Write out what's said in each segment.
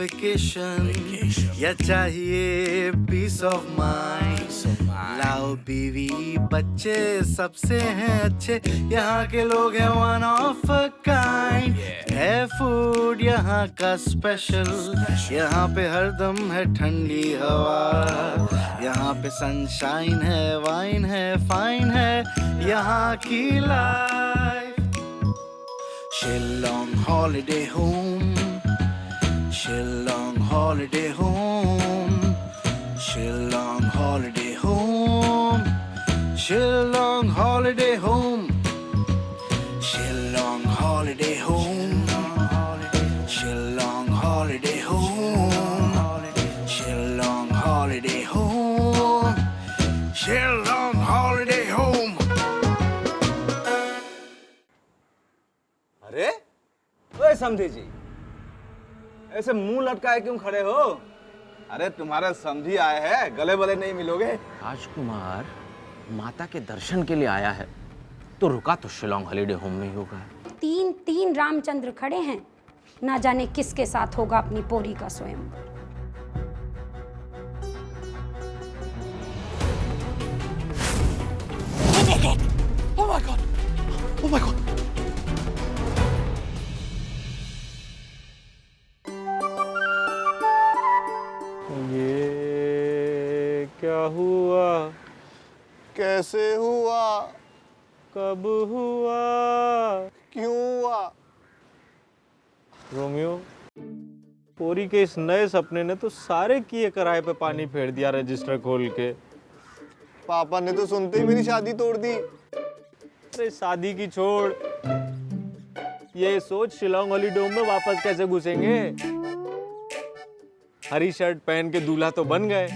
Vacation या चाहिए piece of mind? लाओ बीवी बच्चे सबसे हैं अच्छे, यहाँ के लोग हैं वन ऑफ अ काइंड। है फूड यहाँ का स्पेशल, यहाँ पे हरदम है ठंडी हवा, यहाँ पे सनशाइन है, वाइन है, फाइन है यहाँ की life. Shillong holiday home, Shillong holiday home, Shillong holiday home, Shillong holiday home, Shillong holiday home, Shillong holiday home, Shillong holiday home, Shillong holiday home. अरे ओए समधी जी, ऐसे मुंह लटकाए क्यों खड़े हो? अरे तुम्हारे समधी आए हैं, गले बले नहीं मिलोगे? राजकुमार माता के दर्शन के लिए आया है तो रुका तो शिलोंग हॉलिडे होम में ही होगा। तीन रामचंद्र खड़े हैं, ना जाने किसके साथ होगा अपनी पोरी का स्वयंवर। Oh my God! Oh my God! ये क्या हुआ? कैसे हुआ? कब हुआ? क्यों हुआ? रोमियो, पोरी के इस नए सपने ने तो सारे किए कराए पे पानी फेर दिया रजिस्टर खोल के। पापा ने तो सुनते ही मेरी शादी तोड़ दी। अरे शादी की छोड़, ये सोच शिलोंग हॉलिडे होम में वापस कैसे घुसेंगे। हरी शर्ट पहन के दूल्हा तो बन गए,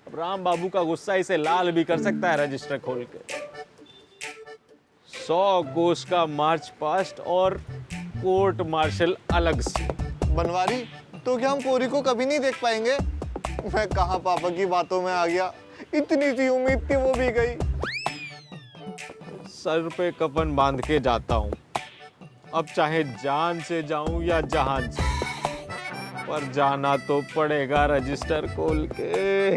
अब राम बाबू का गुस्सा इसे लाल भी कर सकता है रजिस्टर खोल के। 100 कोस का मार्च पास्ट और कोर्ट मार्शल अलग से। बनवारी, तो क्या हम पोरी को कभी नहीं देख पाएंगे? मैं कहाँ पापा की बातों में आ गया, इतनी सी उम्मीद थी वो भी गई। सर पे कफन बांध के जाता हूँ, अब चाहे जान से जाऊं या जहान से, पर जाना तो पड़ेगा रजिस्टर खोल के।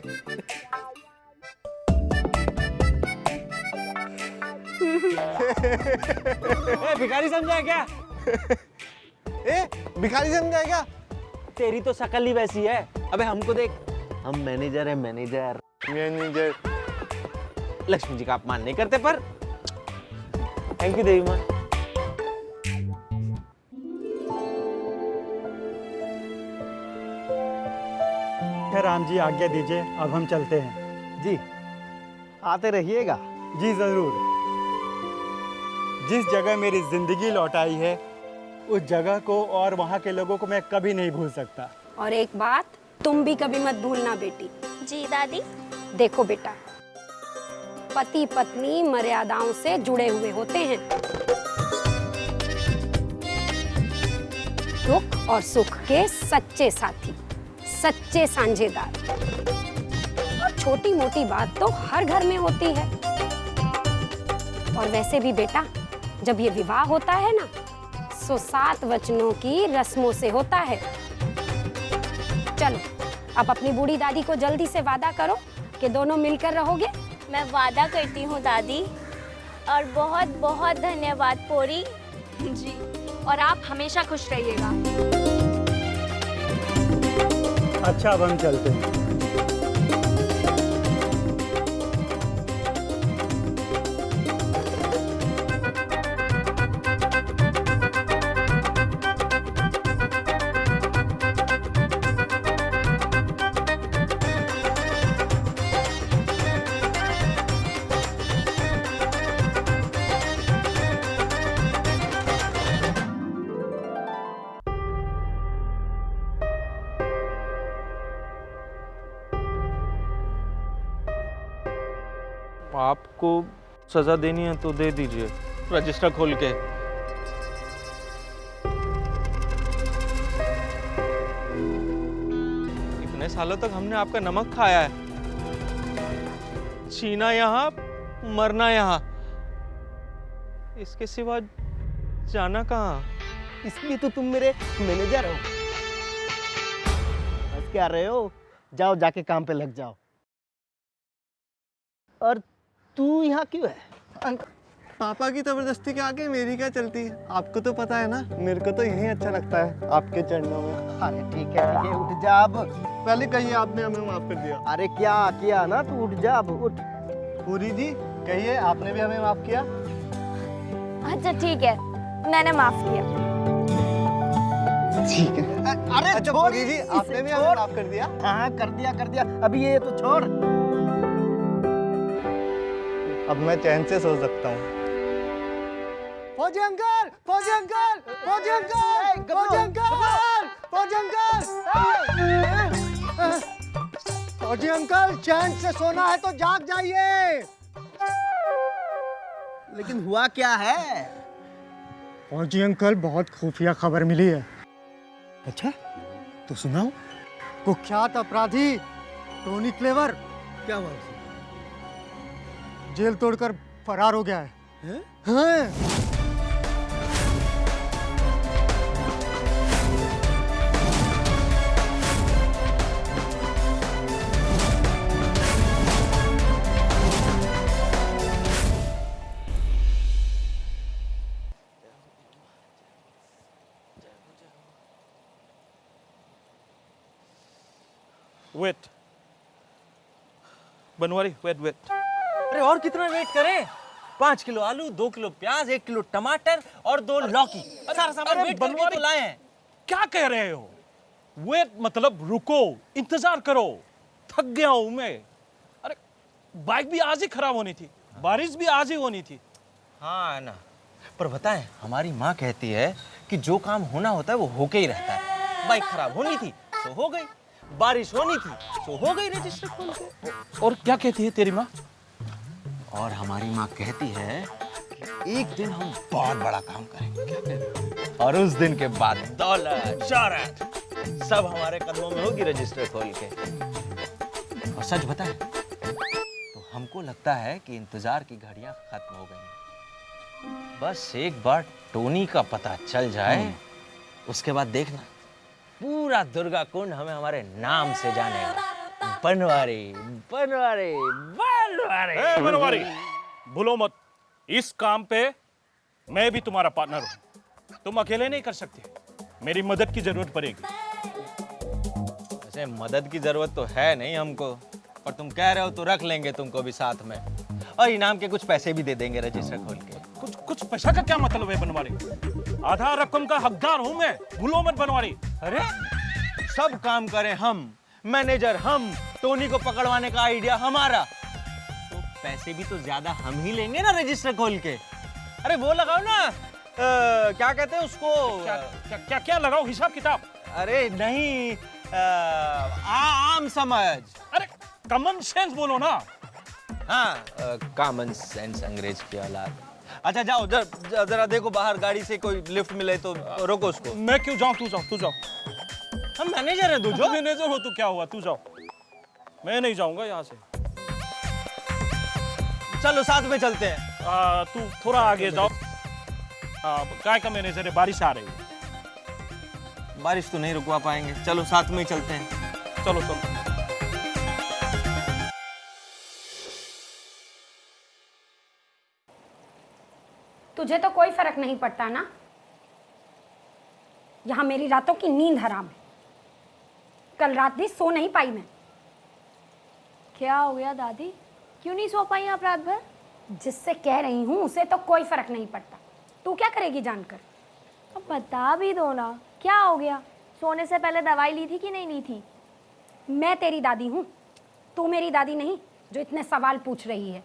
भिखारी समझा क्या? भिखारी समझा क्या? तेरी तो शक्ल ही वैसी है। अबे हमको देख, हम मैनेजर है, मैनेजर। मैनेजर। लक्ष्मी जी का अपमान नहीं करते, पर थैंक यू देवी माँ। राम जी आज्ञा दीजिए, अब हम चलते हैं। जी आते रहिएगा। जी जरूर। जिस जगह मेरी जिंदगी लौटाई है उस जगह को और वहाँ के लोगों को मैं कभी नहीं भूल सकता। और एक बात तुम भी कभी मत भूलना बेटी। जी दादी। देखो बेटा, पति पत्नी मर्यादाओं से जुड़े हुए होते हैं। दुख और सुख के सच्चे साथी, सच्चे साझेदार। और छोटी मोटी बात तो हर घर में होती है। और वैसे भी बेटा, जब ये विवाह होता है ना, सो 7 वचनों की रस्मों से होता है। चलो अब अपनी बूढ़ी दादी को जल्दी से वादा करो कि दोनों मिलकर रहोगे। मैं वादा करती हूँ दादी, और बहुत बहुत धन्यवाद पोरी जी। और आप हमेशा खुश रहिएगा। अच्छा अब हम चलते हैं। आपको सजा देनी है तो दे दीजिए, रजिस्टर खोल के। इतने सालों तक हमने आपका नमक खाया है, जीना यहाँ मरना यहाँ, इसके सिवा जाना कहाँ? इसलिए तो तुम मेरे मैनेजर हो। क्या रहे हो? जाओ जाके काम पे लग जाओ। और तू यहाँ क्यों है? पापा की जबरदस्ती के आगे मेरी क्या चलती है? आपको तो पता है ना, मेरे को तो यही अच्छा लगता है, आपके चरणों में। अरे ठीक है, उठ जा अब। पहले कहिए, आपने हमें माफ कर दिया। अरे क्या किया ना, तू उठ जा अब, उठ। पूरी जी कहिए, आपने भी हमें माफ किया? अच्छा ठीक है, मैंने माफ किया। ठीक है। अरे अच्छा पूरी जी, आपने भी हमें माफ कर दिया? हाँ कर दिया। अभी ये तो छोड़। अब मैं चैन से सो सकता हूँ। फौजी अंकल, फौजी अंकल, फौजी अंकल, फौजी अंकल, फौजी अंकल, फौजी अंकल, चैन से सोना है तो जाग जाइए। लेकिन हुआ क्या है? फौजी अंकल, बहुत खुफिया खबर मिली है। अच्छा, तो सुनाओ। कुख्यात अपराधी टोनी क्लेवर क्या हुआ उसे? जेल तोड़कर फरार हो गया है। हाँ। Wait Banwari, wait. अरे और कितना वेट करें? 5 किलो आलू, 2 किलो प्याज, 1 किलो टमाटर और 2 लौकी, सारा सामान वेट करके तो लाए हैं। क्या कह रहे हो? वेट मतलब रुको, इंतजार करो। थक गया हूं मैं। अरे बाइक भी आज ही खराब होनी थी, बारिश भी आज ही होनी थी। हाँ ना, पर बताएं, हमारी माँ कहती है कि जो काम होना होता है वो होके ही रहता है। बाइक खराब होनी थी तो हो गई, बारिश होनी थी तो हो गई रजिस्टर खोल के। और क्या कहती है तेरी माँ? और हमारी माँ कहती है कि एक दिन हम बहुत बड़ा काम करेंगे, और उस दिन के बाद दौलत, शोहरत सब हमारे कदमों में होगी रजिस्टर खोल के। और सच बताएं तो हमको लगता है कि इंतजार की घड़ियां खत्म हो गई। बस एक बार टोनी का पता चल जाए, उसके बाद देखना पूरा दुर्गा कुंड हमें हमारे नाम से जानेगा। बनवारी, बनवारी, बनवारी। बनवारी, भूलो मत, इस काम पे मैं भी तुम्हारा पार्टनर हूं। तुम अकेले नहीं कर सकते, मेरी मदद की जरूरत पड़ेगी। वैसे मदद की जरूरत तो है नहीं हमको, पर तुम कह रहे हो तो रख लेंगे तुमको भी साथ में, और इनाम के कुछ पैसे भी दे देंगे रजिस्टर खोल के। कुछ पैसा का क्या मतलब है बनवारी? आधा रकम का हकदार हूं मैं, भूलो मत बनवारी। अरे सब काम करें हम, मैनेजर हम, टोनी को पकड़वाने का आइडिया हमारा, तो पैसे भी तो ज्यादा हम ही लेंगे ना रजिस्टर खोल के। अरे वो लगाओ ना, क्या कहते हैं उसको? क्या लगाओ? हिसाब किताब? अरे नहीं, आम समझ। अरे कॉमन सेंस बोलो ना। हाँ, कॉमन सेंस अंग्रेज की औलाद। अच्छा जाओ, जरा देखो बाहर गाड़ी से कोई लिफ्ट मिले तो रोको उसको। मैं क्यों जाऊं? तू जाओ। हम मैनेजर हैं, तू जो मैनेजर हो तो क्या हुआ, तू जाओ। मैं नहीं जाऊंगा यहाँ से। चलो साथ में चलते हैं। तू थोड़ा आगे जाओ। काय का मैनेजर है, बारिश आ रही है। बारिश तो नहीं रुकवा पाएंगे, चलो साथ में ही चलते हैं। चलो। तुझे तो कोई फर्क नहीं पड़ता ना? यहाँ मेरी रातों की नींद हराम है। कल रात भी सो नहीं पाई मैं। क्या हो गया दादी, क्यों नहीं सो पाई आप रात भर? जिससे कह रही हूँ उसे तो कोई फर्क नहीं पड़ता। तू क्या करेगी जानकर? अब बता भी दो ना, क्या हो गया? सोने से पहले दवाई ली थी कि नहीं ली थी? मैं तेरी दादी हूँ, तू मेरी दादी नहीं जो इतने सवाल पूछ रही है।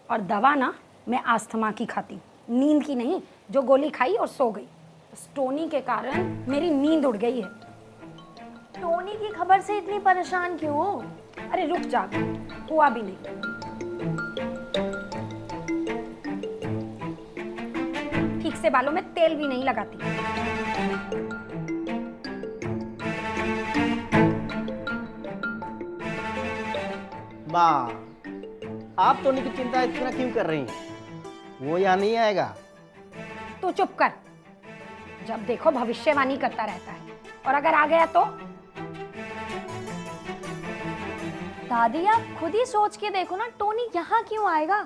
और दवा ना मैं आस्थमा की खाती हूँ, नींद की नहीं, जो गोली खाई और सो गई। टोनी के कारण मेरी नींद उड़ गई है। टोनी की खबर से इतनी परेशान क्यों हो? अरे रुक जा, हुआ भी नहीं। ठीक से बालों में तेल भी नहीं लगाती। माँ, आप टोनी की चिंता इतना क्यों कर रही हैं? वो यहाँ नहीं आएगा। तू चुप कर। जब देखो भविष्यवाणी करता रहता है, और अगर आ गया तो दादी आप खुद ही सोच के देखो ना, टोनी यहाँ क्यों आएगा?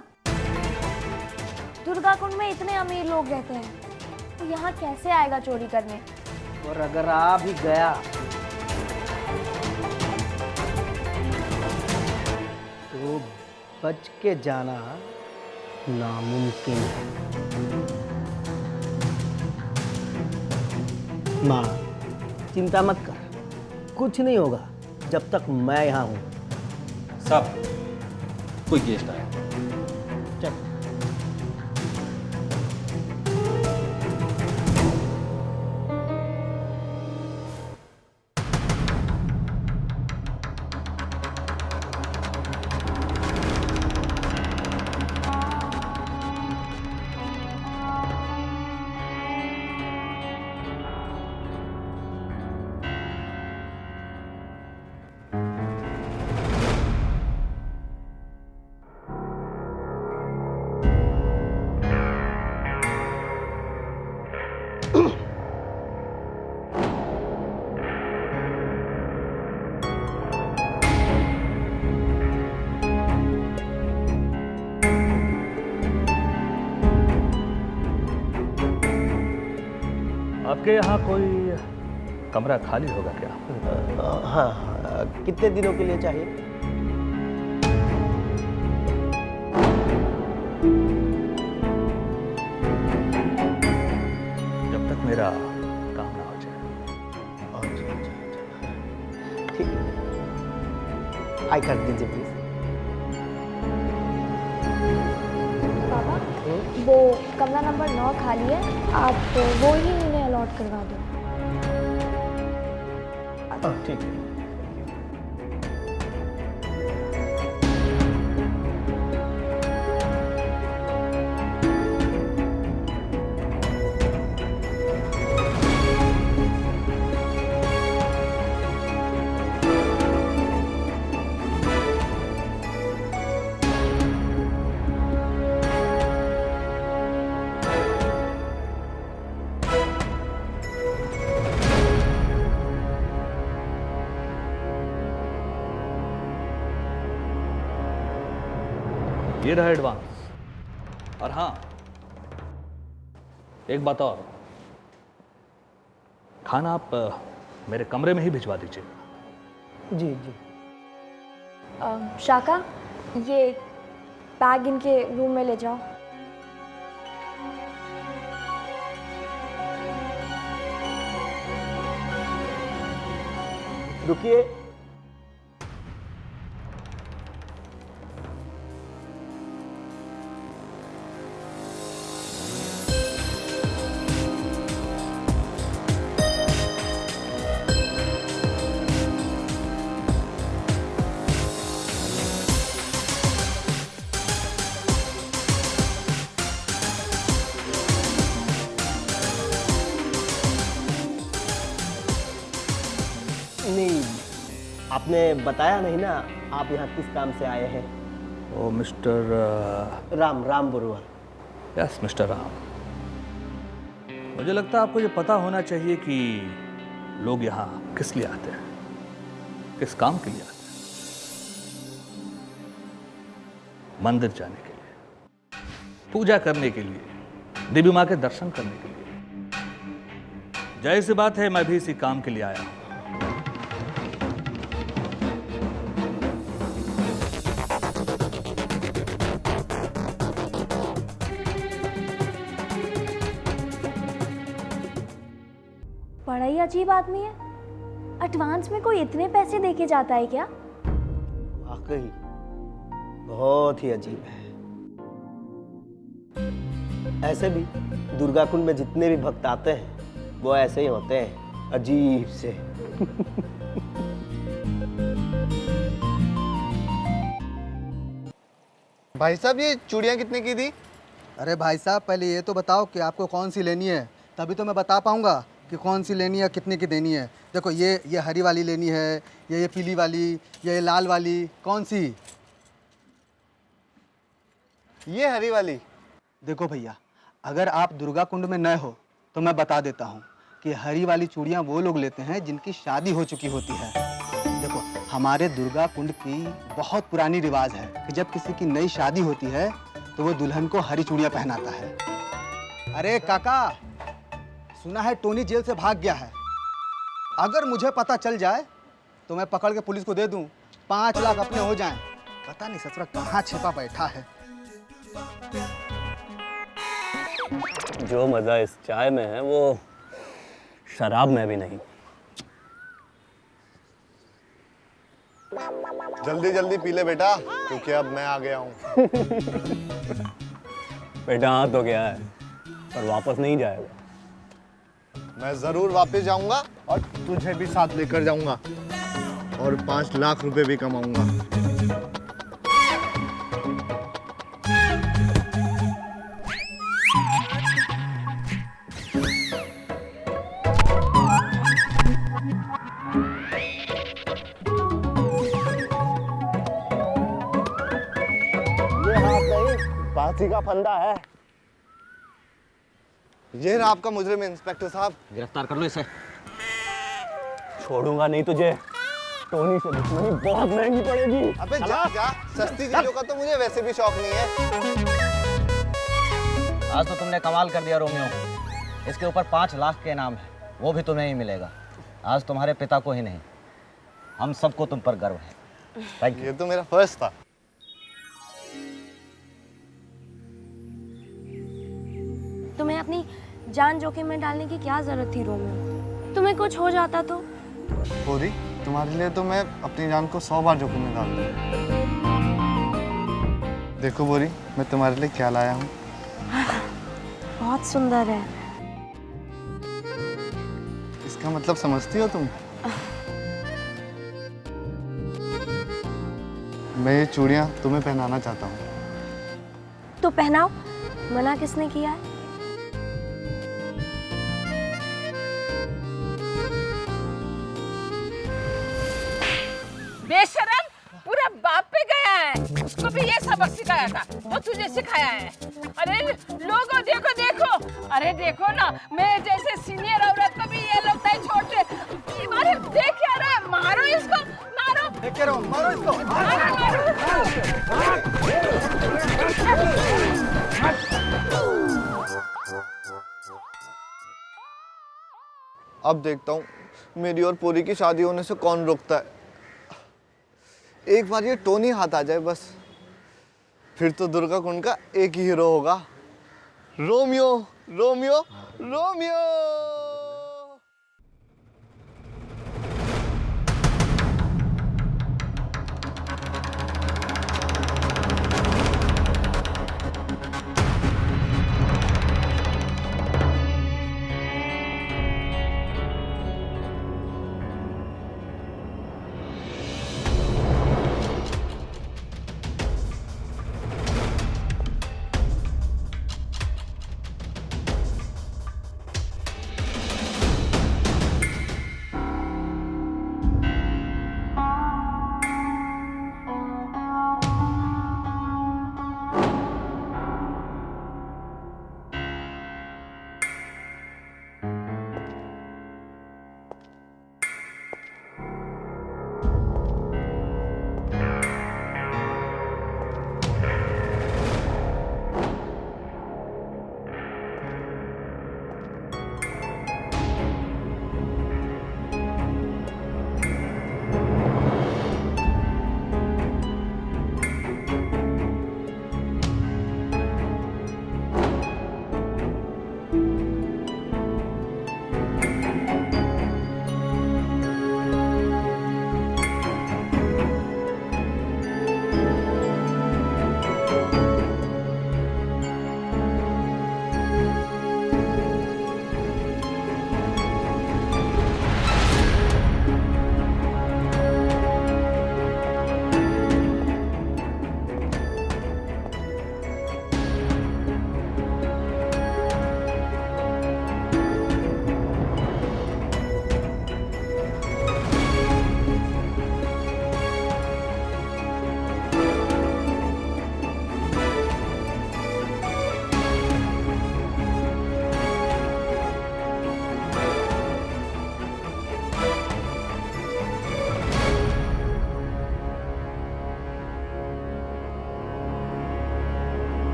दुर्गा कुंड में इतने अमीर लोग रहते हैं, तो यहाँ कैसे आएगा चोरी करने? और अगर आ भी गया तो बच के जाना नामुमकिन है। माँ चिंता मत कर, कुछ नहीं होगा जब तक मैं यहाँ हूँ। सब कोई गेस्ट आया। चल। आपके यहाँ कोई कमरा खाली होगा क्या? हाँ, कितने दिनों के लिए चाहिए? जब तक मेरा काम ना हो जाए। ठीक है, आई कर दीजिए प्लीज। पापा वो कमरा नंबर 9 खाली है, आप वो ही इन्हें अलॉट करवा दो। ठीक है। ये रहा एडवांस। और हाँ, एक बात और, खाना आप मेरे कमरे में ही भिजवा दीजिएगा। जी जी। शाका, ये बैग इनके रूम में ले जाओ। रुकिए। नहीं, आपने बताया नहीं ना आप यहाँ किस काम से आए हैं? ओ mister Ram Barua. Yes mister Ram, मुझे लगता है आपको ये पता होना चाहिए कि लोग यहाँ किस लिए आते हैं, किस काम के लिए आते हैं। मंदिर जाने के लिए, पूजा करने के लिए, देवी माँ के दर्शन करने के लिए। जाहिर सी बात है मैं भी इसी काम के लिए आया हूँ। बड़ा ही अजीब आदमी है, एडवांस में कोई इतने पैसे देके जाता है क्या? वाकई बहुत ही अजीब है। ऐसे भी दुर्गा कुंड में जितने भी भक्त आते हैं वो ऐसे ही होते हैं, अजीब से। भाई साहब ये चूड़ियाँ कितने की थी? अरे भाई साहब पहले ये तो बताओ कि आपको कौन सी लेनी है, तभी तो मैं बता पाऊंगा कि कौन सी लेनी है, कितने की देनी है। देखो ये हरी वाली लेनी है, ये पीली वाली, ये लाल वाली, कौन सी? ये हरी वाली। देखो भैया, अगर आप दुर्गा कुंड में नए हो तो मैं बता देता हूँ कि हरी वाली चूड़ियाँ वो लोग लेते हैं जिनकी शादी हो चुकी होती है। देखो हमारे दुर्गा कुंड की बहुत पुरानी रिवाज है कि जब किसी की नई शादी होती है तो वो दुल्हन को हरी चूड़ियां पहनाता है। अरे काका, सुना है टोनी जेल से भाग गया है। अगर मुझे पता चल जाए तो मैं पकड़ के पुलिस को दे दूं, 5 लाख अपने हो जाएं। पता नहीं ससुरा कहाँ छिपा बैठा है। जो मजा इस चाय में है वो शराब में भी नहीं। जल्दी जल्दी पी ले बेटा, क्योंकि अब मैं आ गया हूँ। बेटा हाँ तो क्या है, पर वापस नहीं जाएगा। मैं जरूर वापस जाऊंगा और तुझे भी साथ लेकर जाऊंगा और 5 लाख रुपए भी कमाऊंगा। बासी का फंदा है। ये रहा आपका मुजरिम इंस्पेक्टर साहब। गिरफ्तार कर लो इसे। छोड़ूंगा नहीं तुझे, टोनी से दुश्मनी बहुत महंगी पड़ेगी। अबे जा जा, सस्ती चीजों का तो मुझे वैसे भी शौक नहीं है। आज तो तुमने कमाल कर दिया रोमियो। इसके ऊपर 5 लाख के इनाम है, वो भी तुम्हें ही मिलेगा। आज तुम्हारे पिता को ही नहीं, हम सबको तुम पर गर्व है। Thank you. ये तो मेरा फर्स्ट था। तुम्हें अपनी जान जोखिम में डालने की क्या जरूरत थी रोमियो? तुम्हें कुछ हो जाता तो? बोरी, तुम्हारे लिए तो मैं अपनी जान को 100 बार जोखिम में डाल दूं। देखो बोरी, मैं तुम्हारे लिए क्या लाया हूँ। बहुत सुंदर है। इसका मतलब समझती हो तुम? मैं ये चूड़ियाँ तुम्हें पहनाना चाहता हूँ। तो पहनाओ, मना किसने किया है? बेशरम, पूरा बाप पे गया है। उसको भी ये सबक सिखाया था जो तुझे सिखाया है। अरे लोगों देखो देखो, अरे देखो ना, मैं जैसे सीनियर औरत को भी ये लोग नहीं छोड़ते। अरे देख क्या रहा है, मारो इसको, मारो। देख क्या रहो, मारो इसको। अब देखता हूँ मेरी और पूरी की शादी होने से कौन रोकता है। एक बार ये टोनी हाथ आ जाए बस, फिर तो दुर्गा कुंड का एक ही हीरो होगा, रोमियो रोमियो रोमियो।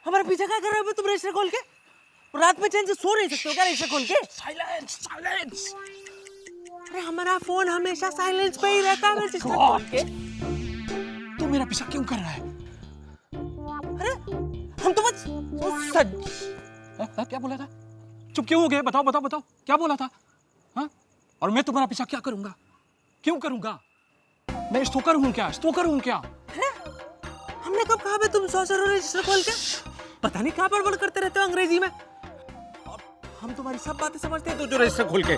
हमारा पीछा क्या कर रहे हो तुम रजिस्टर खोल के? रात में चैन से सो नहीं सकते हो क्या रजिस्टर खोल के? Silence silence. अरे हमारा फोन हमेशा साइलेंस पे ही रहता है रजिस्टर खोल के। तू मेरा पीछा क्यों कर रहा है? अरे हम तो बस क्या बोला था? चुप क्यों हो गए? बताओ बताओ बताओ क्या बोला था? हाँ? और मैं तुम्हारा पीछा क्या करूंगा? क्यों करूंगा? मैं स्टोकर हूं क्या? स्टोकर हूं क्या? हमने कब कहा तुम सो रहे हो रजिस्टर खोल के? पता नहीं कहाँ बड़बड़ करते रहते हो अंग्रेजी में। और हम तुम्हारी सब बातें समझते हैं तो जो रजिस्टर खोल के।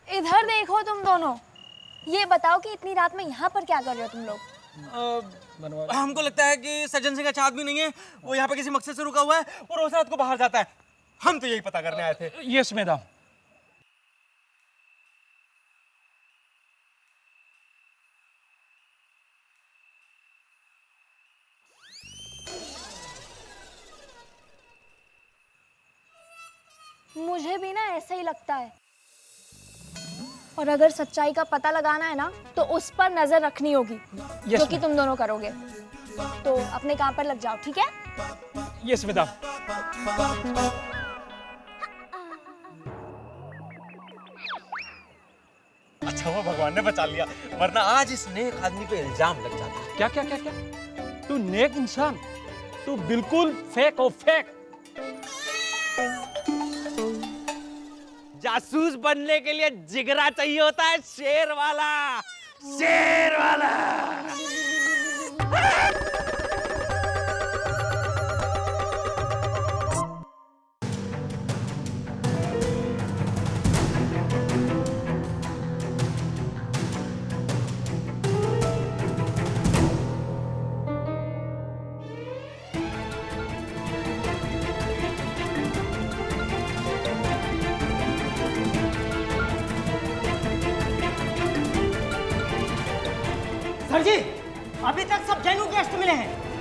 इधर देखो तुम दोनों, ये बताओ कि इतनी रात में यहाँ पर क्या कर रहे हो तुम लोग? हमको लगता है कि सज्जन सिंह अच्छा आदमी नहीं है, वो यहाँ पे किसी मकसद से रुका हुआ है और रोज रात को बाहर जाता है। हम तो यही पता करने आए थे। Yes madam. मुझे भी ना ऐसा ही लगता है, और अगर सच्चाई का पता लगाना है ना तो उस पर नजर रखनी होगी, जो कि तुम दोनों करोगे। तो अपने काम पर लग जाओ, ठीक है? Yes madam. अच्छा वो भगवान ने बचा लिया, वरना आज इस नेक आदमी पे इल्जाम लग जाता। क्या क्या क्या क्या? तू नेक इंसान, तू बिल्कुल फेक और फेक। जासूस बनने के लिए जिगरा चाहिए होता है, शेर वाला, शेर वाला। सर जी, अभी तक सब जैनू गेस्ट मिले हैं।